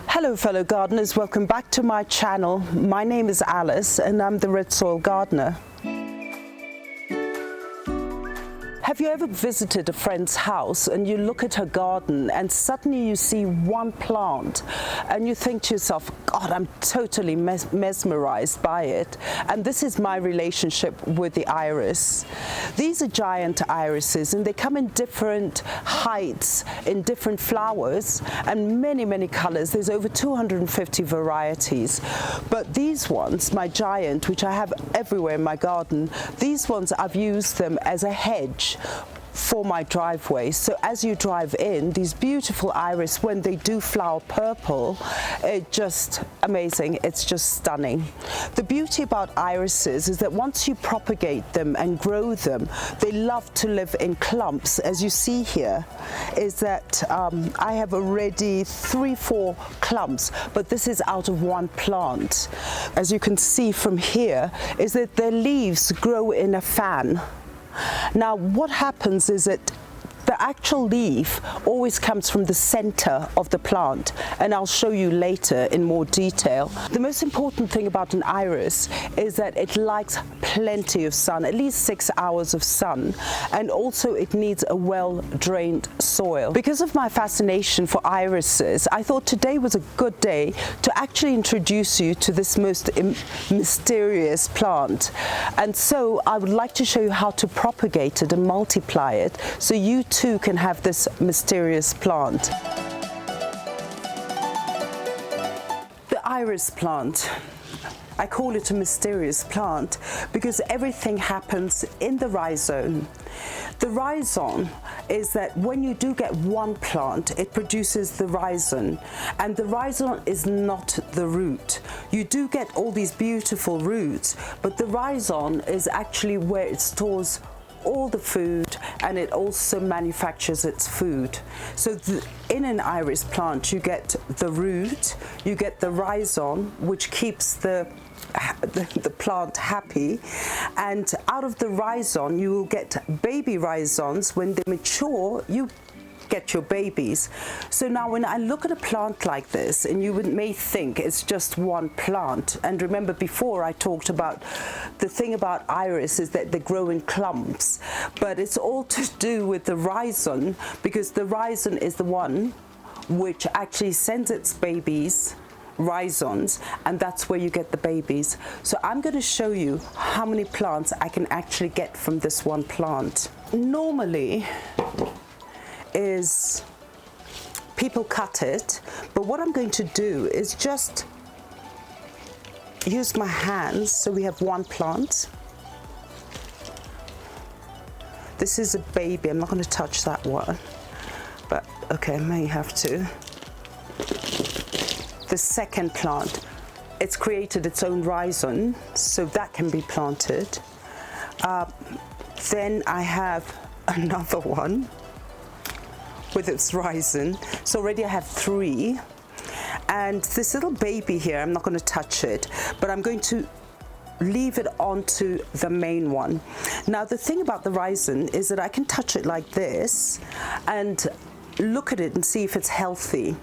Hello fellow gardeners, welcome back to my channel. My name is Alice and I'm the Red Soil Gardener. Have you ever visited a friend's house and you look at her garden and suddenly you see one plant and you think to yourself, God, I'm totally mesmerized by it. And this is my relationship with the iris. These are giant irises and they come in different heights, in different flowers and many colors. There's over 250 varieties. But these ones, my giant, which I have everywhere in my garden, these ones I've used them as a hedge for my driveway. So as you drive in, these beautiful iris, when they do flower purple, it's just amazing. It's just stunning. The beauty about irises is that once you propagate them and grow them, they love to live in clumps. As you see here, is that I have already 3-4 clumps, but this is out of one plant. As you can see from here, is that their leaves grow in a fan. Now what happens is that the actual leaf always comes from the center of the plant, and I'll show you later in more detail. The most important thing about an iris is that it likes plenty of sun, at least 6 hours of sun, and also it needs a well-drained soil. Because of my fascination for irises, I thought today was a good day to actually introduce you to this most mysterious plant. And so I would like to show you how to propagate it and multiply it so you too can have this mysterious plant. The iris plant, I call it a mysterious plant because everything happens in the rhizome. The rhizome is that when you do get one plant, it produces the rhizome, and the rhizome is not the root. You do get all these beautiful roots, but the rhizome is actually where it stores all the food, and it also manufactures its food. So in an iris plant you get the root, you get the rhizome, which keeps the plant happy, and out of the rhizome you will get baby rhizomes. When they mature, you get your babies. So now when I look at a plant like this, and you may think it's just one plant, and remember before I talked about the thing about iris is that they grow in clumps, but it's all to do with the rhizome, because the rhizome is the one which actually sends its babies, rhizomes, and that's where you get the babies. So I'm going to show you how many plants I can actually get from this one plant. Normally is people cut it, but what I'm going to do is just use my hands. So we have one plant. This is a baby. I'm not going to touch that one, but okay, I may have to. The second plant, it's created its own rhizome, so that can be planted. Then I have another one with its rhizome. So already I have 3. And this little baby here, I'm not going to touch it, but I'm going to leave it onto the main one. Now the thing about the rhizome is that I can touch it like this and look at it and see if it's healthy.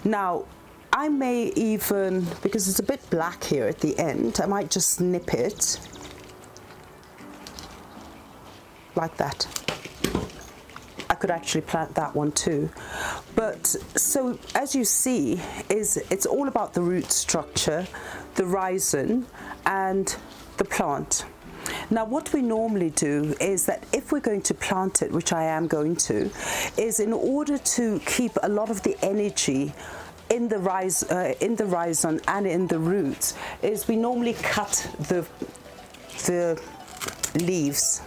Now I may even, because it's a bit black here at the end, I might just snip it like that. I could actually plant that one too. But so as you see, it's all about the root structure, the rhizome, and the plant. Now what we normally do is that if we're going to plant it, which I am going to, is in order to keep a lot of the energy in the rhizome and in the roots, is we normally cut the leaves.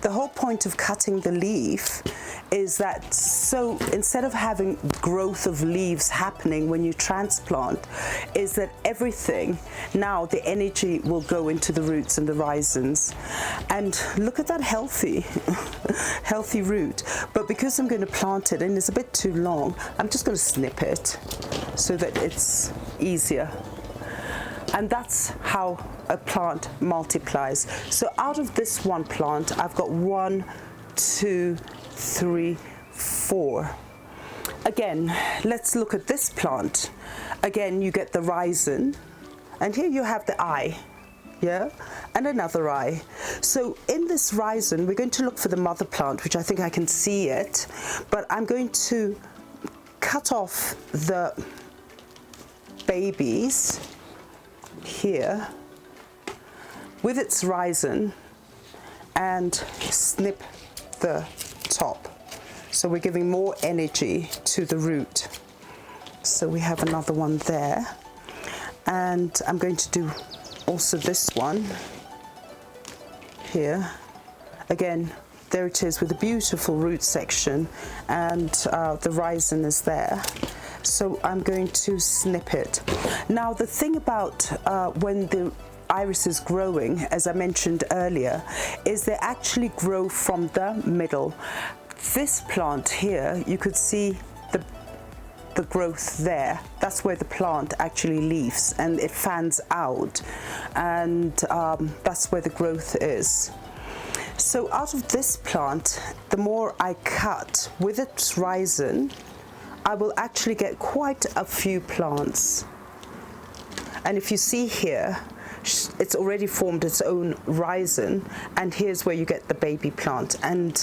The whole point of cutting the leaf is that, so instead of having growth of leaves happening when you transplant, is that everything, now the energy will go into the roots and the rhizomes. And look at that healthy root. But because I'm going to plant it and it's a bit too long, I'm just going to snip it so that it's easier. And that's how a plant multiplies. So out of this one plant, I've got 1, 2, 3, 4. Again, let's look at this plant. Again, you get the rhizome, and here you have the eye, yeah, and another eye. So in this rhizome, we're going to look for the mother plant, which I think I can see it, but I'm going to cut off the babies here with its rhizome and snip the top. So we're giving more energy to the root. So we have another one there. And I'm going to do also this one here. Again, there it is with a beautiful root section, and the rhizome is there. So I'm going to snip it. Now the thing about when the iris is growing, as I mentioned earlier, is they actually grow from the middle. This plant here, you could see the growth there. That's where the plant actually leaves, and it fans out, and that's where the growth is. So out of this plant, the more I cut with its rhizome, I will actually get quite a few plants. And if you see here, it's already formed its own rhizome, and here's where you get the baby plant. And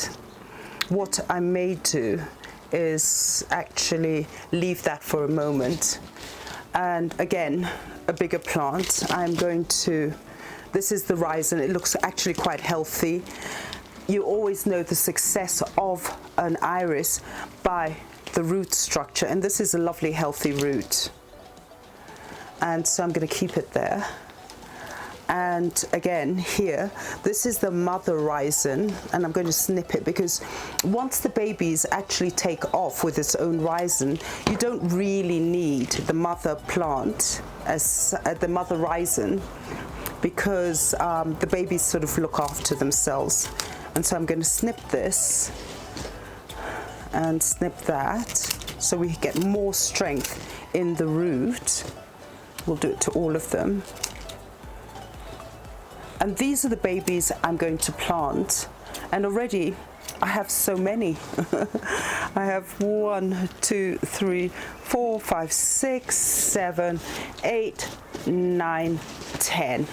what I may do is actually leave that for a moment. And again, a bigger plant, I'm going to, this is the rhizome. It looks actually quite healthy. You always know the success of an iris by the root structure, and this is a lovely healthy root. And so I'm going to keep it there. And again here, this is the mother rhizome, and I'm going to snip it because once the babies actually take off with its own rhizome, you don't really need the mother plant as the mother rhizome, because the babies sort of look after themselves. And so I'm going to snip this and snip that so we get more strength in the root. We'll do it to all of them. And these are the babies I'm going to plant. And already I have so many. I have 1, 2, 3, 4, 5, 6, 7, 8, 9, 10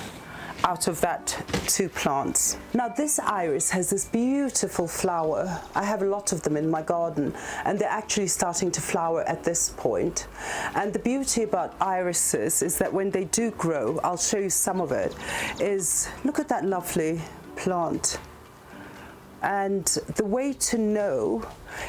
out of that 2 plants. Now this iris has this beautiful flower. I have a lot of them in my garden, and they're actually starting to flower at this point. And the beauty about irises is that when they do grow, I'll show you some of it, is look at that lovely plant. And the way to know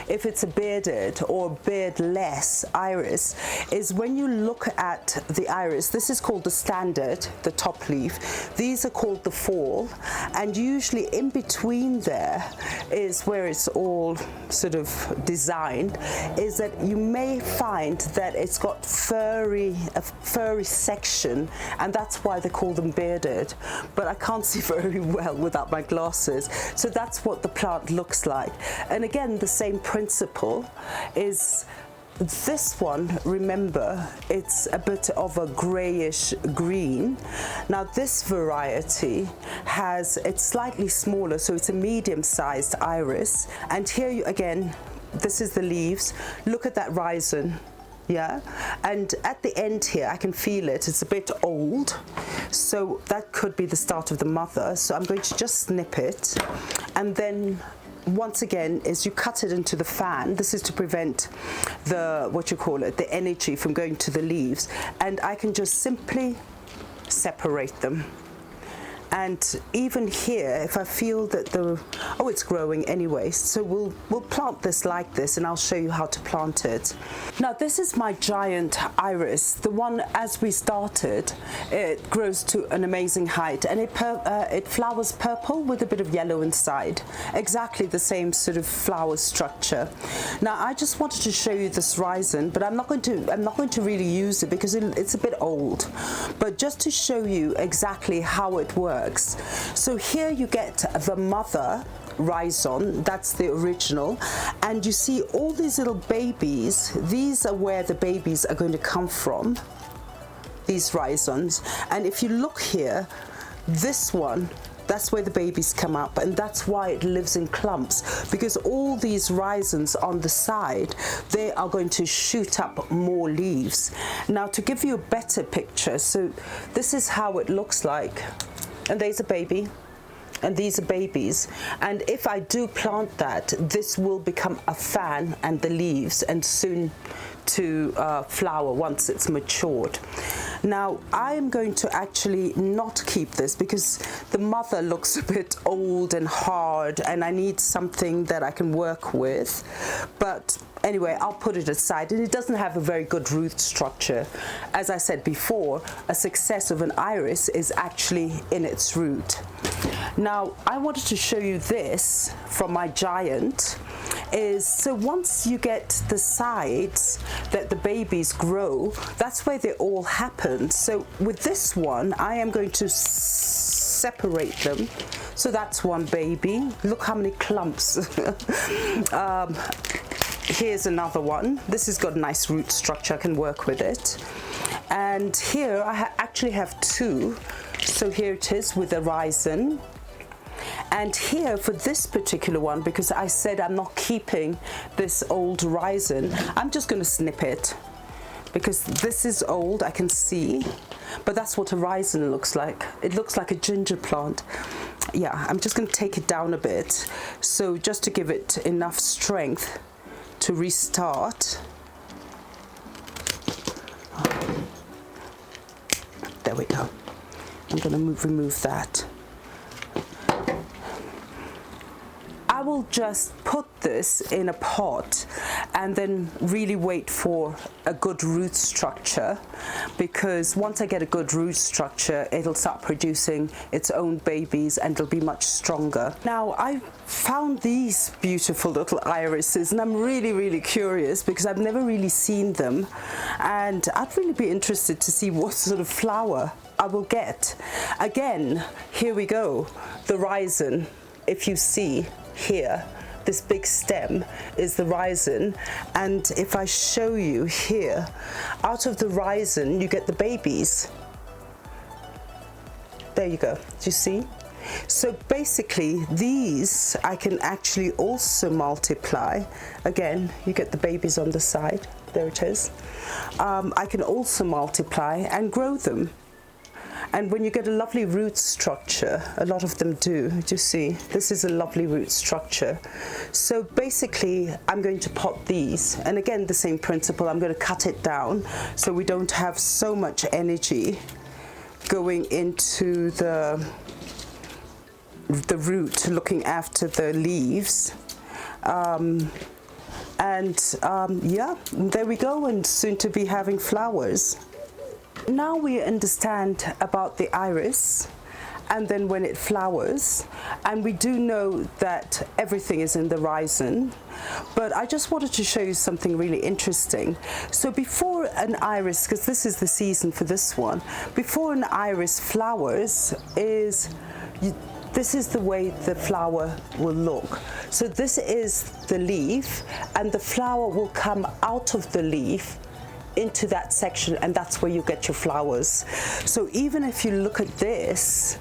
if it's a bearded or beardless iris is when you look at the iris. This is called the standard, the top leaf. These are called the fall, and usually in between there is where it's all sort of designed, is that you may find that it's got a furry section, and that's why they call them bearded. But I can't see very well without my glasses, so that's what the plant looks like. And again, the same principle is this one. Remember, it's a bit of a grayish green. Now this variety it's slightly smaller, so it's a medium-sized iris. And here you again, this is the leaves. Look at that rhizome. Yeah, and at the end here I can feel it, it's a bit old, so that could be the start of the mother. So I'm going to just snip it, and then once again is you cut it into the fan. This is to prevent the energy from going to the leaves, and I can just simply separate them. And even here, if I feel that it's growing anyway, so we'll plant this like this, and I'll show you how to plant it. Now this is my giant iris, the one as we started. It grows to an amazing height, and it flowers purple with a bit of yellow inside, exactly the same sort of flower structure. Now I just wanted to show you this rhizome, but I'm not going to really use it because it's a bit old, but just to show you exactly how it works. So here you get the mother rhizome, that's the original, and you see all these little babies. These are where the babies are going to come from, these rhizomes. And if you look here, this one, That's where the babies come up, and that's why it lives in clumps, because all these rhizomes on the side, they are going to shoot up more leaves. Now, to give you a better picture, so this is how it looks like, and there's a baby, and these are babies, and if I do plant that, this will become a fan and the leaves, and soon to flower once it's matured. Now, I am going to actually not keep this because the mother looks a bit old and hard, and I need something that I can work with. But anyway, I'll put it aside, and it doesn't have a very good root structure. As I said before, a success of an iris is actually in its root. Now, I wanted to show you this from my giant. So once you get the sides that the babies grow, that's where they all happen. So with this one, I am going to separate them. So that's one baby. Look how many clumps. Here's another one. This has got a nice root structure. I can work with it. And here I actually have two. So here it is with a rhizome. And here for this particular one, because I said I'm not keeping this old rhizome, I'm just going to snip it, because this is old, I can see, but that's what a rhizome looks like. It looks like a ginger plant. Yeah, I'm just going to take it down a bit, so just to give it enough strength to restart. There we go. I'm going to remove that. I will just put this in a pot and then really wait for a good root structure, because once I get a good root structure, it'll start producing its own babies and it'll be much stronger. Now, I found these beautiful little irises, and I'm really curious because I've never really seen them, and I'd really be interested to see what sort of flower I will get. Again, here we go, the rhizome. If you see here, this big stem is the rhizome, and if I show you here, out of the rhizome you get the babies. There you go, do you see? So basically these I can actually also multiply. Again, you get the babies on the side, there it is. I can also multiply and grow them. And when you get a lovely root structure, a lot of them do you see? This is a lovely root structure. So basically, I'm going to pot these. And again, the same principle, I'm going to cut it down so we don't have so much energy going into the root, looking after the leaves. Yeah, there we go, and soon to be having flowers. Now we understand about the iris, and then when it flowers, and we do know that everything is in the rhizome, but I just wanted to show you something really interesting. So before an iris, because this is the season for this one, before an iris flowers this is the way the flower will look. So this is the leaf, and the flower will come out of the leaf into that section, and that's where you get your flowers. So even if you look at this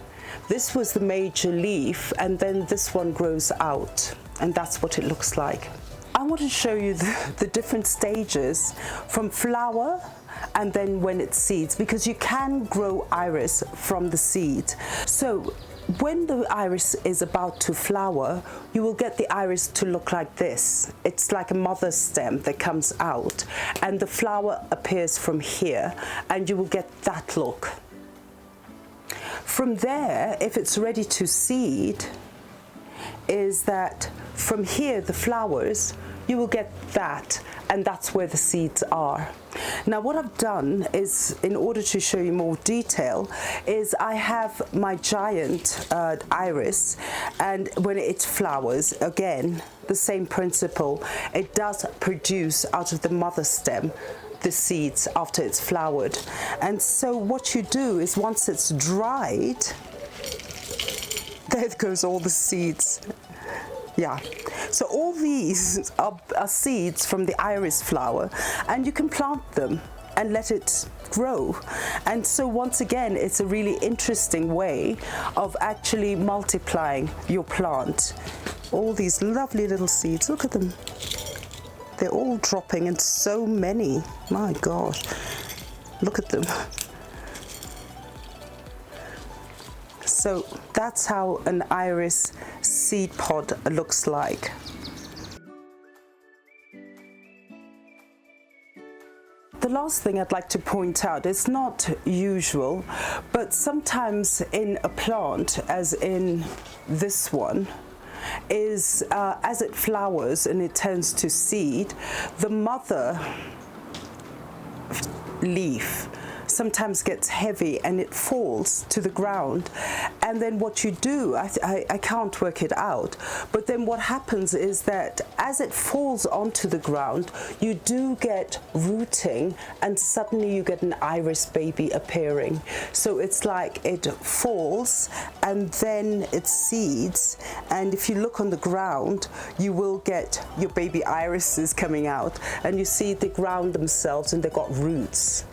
was the major leaf, and then this one grows out, and that's what it looks like. I want to show you the different stages from flower and then when it seeds, because you can grow iris from the seed. So when the iris is about to flower, you will get the iris to look like this. It's like a mother stem that comes out, and the flower appears from here, and you will get that look. From there, if it's ready to seed, is that from here, the flowers, you will get that, and that's where the seeds are. Now what I've done is, in order to show you more detail, is I have my giant iris, and when it flowers, again, the same principle, it does produce out of the mother stem the seeds after it's flowered. And so what you do is, once it's dried, there goes all the seeds. Yeah, so all these are seeds from the iris flower, and you can plant them and let it grow. And so once again, it's a really interesting way of actually multiplying your plant. All these lovely little seeds, look at them. They're all dropping, and so many. My gosh, look at them. So that's how an iris seed pod looks like. The last thing I'd like to point out, it's not usual, but sometimes in a plant, as in this one, is as it flowers and it turns to seed, the mother leaf sometimes gets heavy and it falls to the ground. And then what you do, I can't work it out, but then what happens is that as it falls onto the ground, you do get rooting, and suddenly you get an iris baby appearing. So it's like it falls and then it seeds, and if you look on the ground, you will get your baby irises coming out, and you see they ground themselves and they've got roots.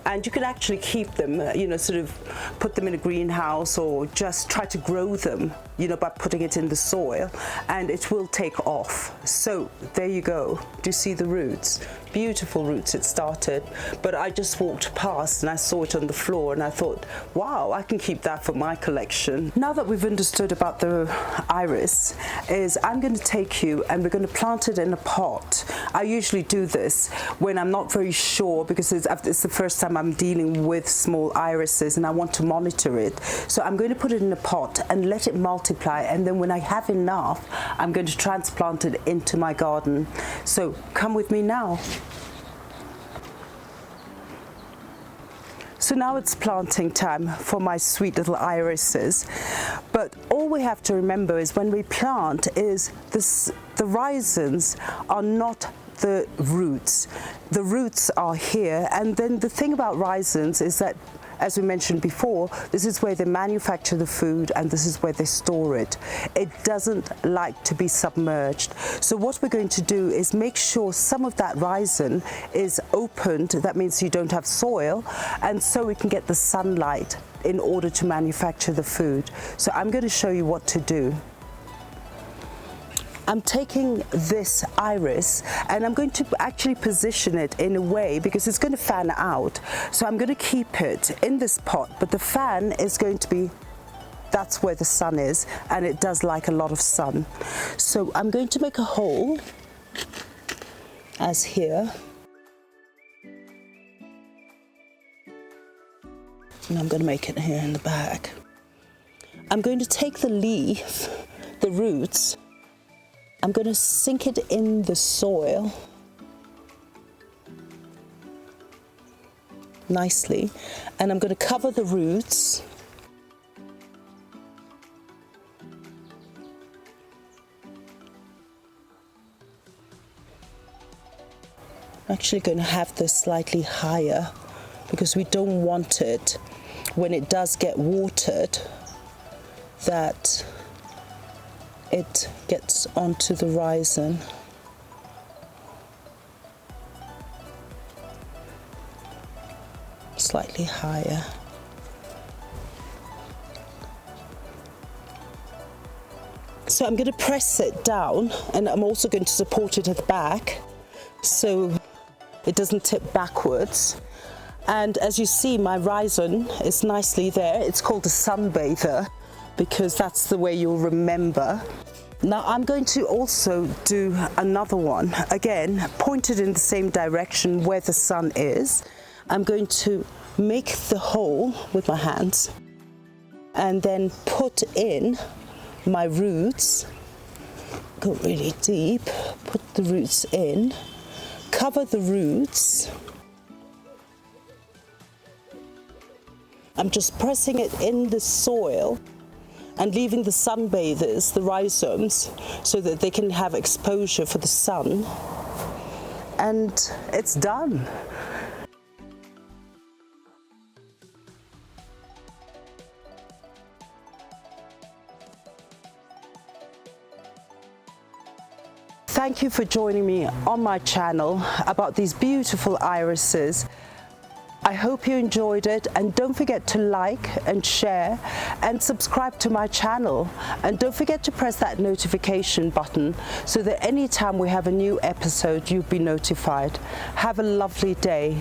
And you can actually keep them, sort of put them in a greenhouse, or just try to grow them, by putting it in the soil, and it will take off. So there you go. Do you see the roots? Beautiful roots it started, but I just walked past and I saw it on the floor and I thought, wow, I can keep that for my collection. Now that we've understood about the iris, I'm going to take you and we're going to plant it in a pot. I usually do this when I'm not very sure, because it's the first time I'm dealing with small irises and I want to monitor it. So I'm going to put it in a pot and let it multiply, and then when I have enough, I'm going to transplant it into my garden. So come with me now. So now it's planting time for my sweet little irises. But all we have to remember is when we plant is this, the rhizomes are not the roots. The roots are here, and then the thing about rhizomes is that, as we mentioned before, this is where they manufacture the food and this is where they store it. It doesn't like to be submerged. So what we're going to do is make sure some of that rhizome is opened. That means you don't have soil, and so we can get the sunlight in order to manufacture the food. So I'm going to show you what to do. I'm taking this iris and I'm going to actually position it in a way, because it's going to fan out. So I'm going to keep it in this pot, but the fan is going to be, that's where the sun is, and it does like a lot of sun. So I'm going to make a hole as here. And I'm going to make it here in the back. I'm going to take the leaf, the roots, I'm going to sink it in the soil nicely, and I'm going to cover the roots. I'm actually going to have this slightly higher because we don't want it, when it does get watered, that it gets onto the rhizome. Slightly higher. So I'm going to press it down, and I'm also going to support it at the back so it doesn't tip backwards. And as you see, my rhizome is nicely there. It's called a sunbather, because that's the way you'll remember. Now I'm going to also do another one, again pointed in the same direction where the sun is. I'm going to make the hole with my hands and then put in my roots, go really deep, put the roots in, cover the roots. I'm just pressing it in the soil and leaving the sunbathers, the rhizomes, so that they can have exposure for the sun. And it's done. thank you for joining me on my channel about these beautiful irises. I hope you enjoyed it, and don't forget to like and share and subscribe to my channel, and don't forget to press that notification button so that anytime we have a new episode you'll be notified. Have a lovely day.